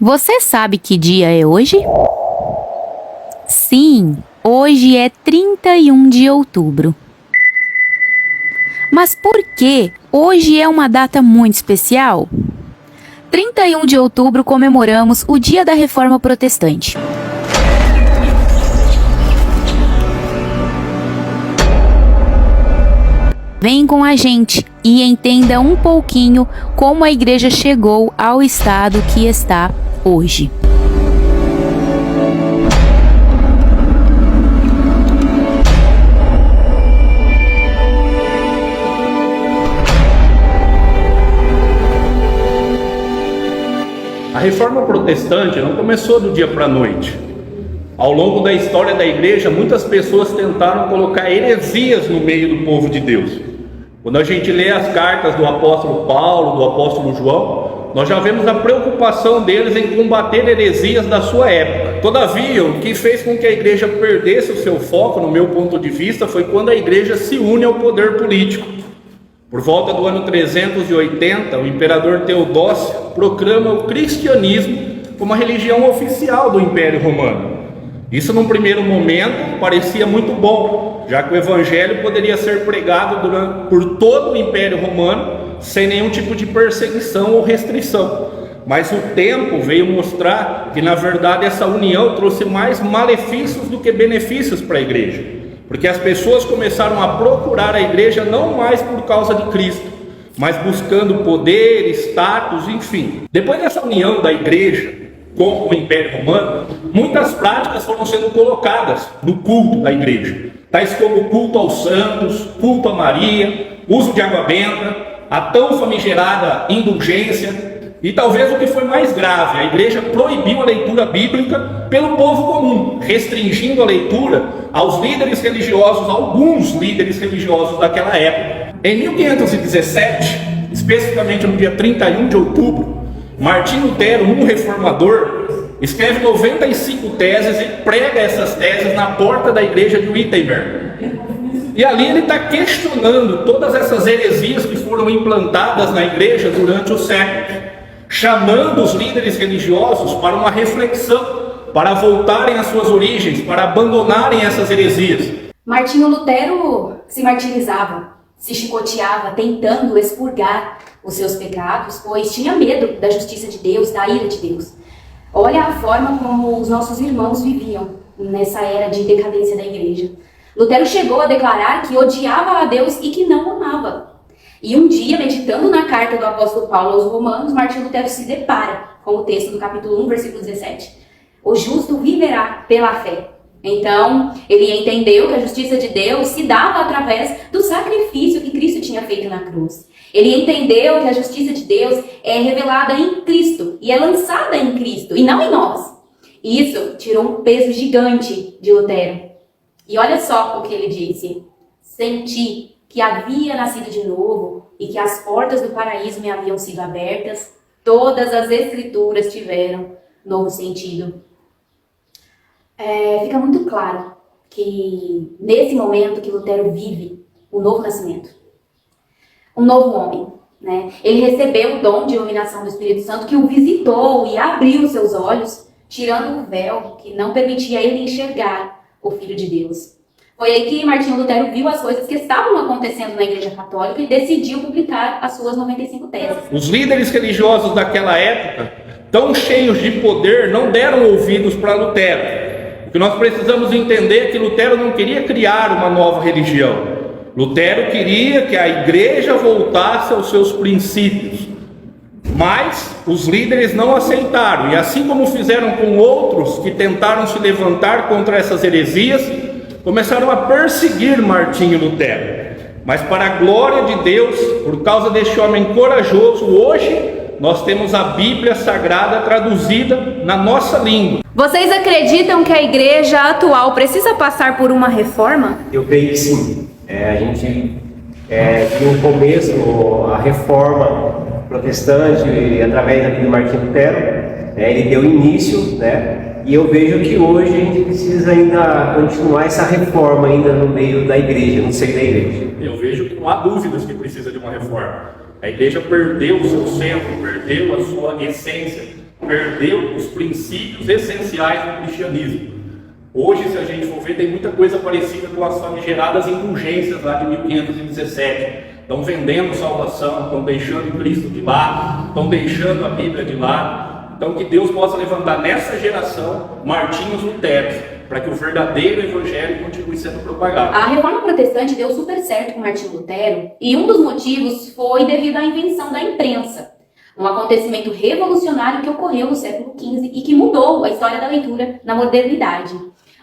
Você sabe que dia é hoje? Sim, hoje é 31 de outubro. Mas por que hoje é uma data muito especial? 31 de outubro comemoramos o Dia da Reforma Protestante. Vem com a gente e entenda um pouquinho como a igreja chegou ao estado que está hoje. A reforma protestante não começou do dia para a noite. Ao longo da história da igreja, muitas pessoas tentaram colocar heresias no meio do povo de Deus. Quando a gente lê as cartas do apóstolo Paulo, do apóstolo João, nós já vemos a preocupação deles em combater heresias da sua época. Todavia, o que fez com que a igreja perdesse o seu foco, no meu ponto de vista, foi quando a igreja se une ao poder político. Por volta do ano 380, o imperador Teodócio proclama o cristianismo como a religião oficial do Império Romano. Isso, num primeiro momento, parecia muito bom, já que o evangelho poderia ser pregado por todo o Império Romano sem nenhum tipo de perseguição ou restrição. Mas o tempo veio mostrar que, na verdade, essa união trouxe mais malefícios do que benefícios para a igreja, porque as pessoas começaram a procurar a igreja não mais por causa de Cristo, mas buscando poder, status, enfim. Depois dessa união da igreja com o Império Romano, muitas práticas foram sendo colocadas no culto da igreja, tais como culto aos santos, culto a Maria, uso de água benta, a tão famigerada indulgência. E talvez o que foi mais grave, a igreja proibiu a leitura bíblica pelo povo comum, restringindo a leitura aos líderes religiosos, alguns líderes religiosos daquela época. Em 1517, especificamente no dia 31 de outubro, Martinho Lutero, um reformador, escreve 95 teses e prega essas teses na porta da igreja de Wittenberg. E ali ele está questionando todas essas heresias que foram implantadas na igreja durante os séculos, chamando os líderes religiosos para uma reflexão, para voltarem às suas origens, para abandonarem essas heresias. Martinho Lutero se martirizava, se chicoteava, tentando expurgar os seus pecados, pois tinha medo da justiça de Deus, da ira de Deus. Olha a forma como os nossos irmãos viviam nessa era de decadência da igreja. Lutero chegou a declarar que odiava a Deus e que não amava. E um dia, meditando na carta do apóstolo Paulo aos Romanos, Martinho Lutero se depara com o texto do capítulo 1, versículo 17. O justo viverá pela fé. Então, ele entendeu que a justiça de Deus se dava através do sacrifício que Cristo tinha feito na cruz. Ele entendeu que a justiça de Deus é revelada em Cristo e é lançada em Cristo e não em nós. Isso tirou um peso gigante de Lutero. E olha só o que ele disse: senti que havia nascido de novo e que as portas do paraíso me haviam sido abertas, todas as escrituras tiveram novo sentido. Fica muito claro que nesse momento que Lutero vive o novo nascimento, um novo homem, né? Ele recebeu o dom de iluminação do Espírito Santo que o visitou e abriu os seus olhos, tirando o véu que não permitia ele enxergar o Filho de Deus. Foi aí que Martinho Lutero viu as coisas que estavam acontecendo na Igreja Católica e decidiu publicar as suas 95 teses. Os líderes religiosos daquela época, tão cheios de poder, não deram ouvidos para Lutero. O que nós precisamos entender é que Lutero não queria criar uma nova religião. Lutero queria que a igreja voltasse aos seus princípios. Mas os líderes não aceitaram. E assim como fizeram com outros que tentaram se levantar contra essas heresias, começaram a perseguir Martinho Lutero. Mas para a glória de Deus, por causa deste homem corajoso, hoje nós temos a Bíblia Sagrada traduzida na nossa língua. Vocês acreditam que a igreja atual precisa passar por uma reforma? Eu creio que sim. A gente no começo, a reforma protestante, através de Martinho Lutero, ele deu início, né? E eu vejo que hoje a gente precisa ainda continuar essa reforma ainda no meio da igreja, no seio da igreja. Eu vejo que não há dúvidas que precisa de uma reforma. A igreja perdeu o seu centro, perdeu a sua essência, perdeu os princípios essenciais do cristianismo. Hoje, se a gente for ver, tem muita coisa parecida com as famigeradas indulgências lá de 1517. Estão vendendo salvação, estão deixando Cristo de lado, estão deixando a Bíblia de lado. Então, que Deus possa levantar nessa geração Martinhos Luteros, para que o verdadeiro evangelho continue sendo propagado. A reforma protestante deu super certo com Martinho Lutero, e um dos motivos foi devido à invenção da imprensa. Um acontecimento revolucionário que ocorreu no século XV e que mudou a história da leitura na modernidade.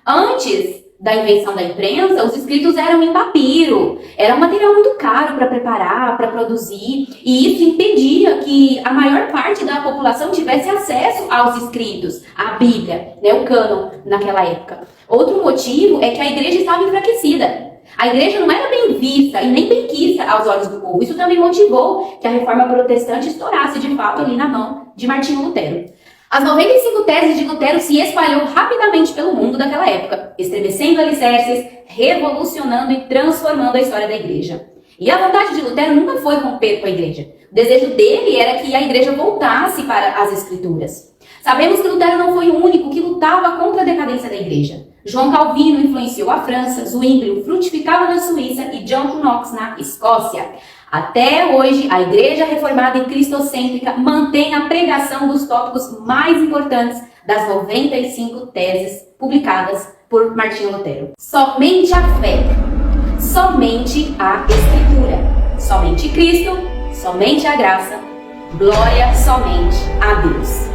Antes da invenção da imprensa, os escritos eram em papiro. Era um material muito caro para preparar, para produzir, e isso impedia que a maior parte da população tivesse acesso aos escritos, à Bíblia, né, o cânon naquela época. Outro motivo é que a igreja estava enfraquecida. A igreja não era bem vista e nem bem quista aos olhos do povo. Isso também motivou que a reforma protestante estourasse de fato ali na mão de Martinho Lutero. As 95 teses de Lutero se espalhou rapidamente pelo mundo daquela época, estremecendo alicerces, revolucionando e transformando a história da igreja. E a vontade de Lutero nunca foi romper com a igreja. O desejo dele era que a igreja voltasse para as escrituras. Sabemos que Lutero não foi o único que lutava contra a decadência da igreja. João Calvino influenciou a França, Zwinglio frutificava na Suíça e John Knox na Escócia. Até hoje, a Igreja Reformada e Cristocêntrica mantém a pregação dos tópicos mais importantes das 95 teses publicadas por Martinho Lutero. Somente a fé, somente a Escritura, somente Cristo, somente a graça, glória somente a Deus.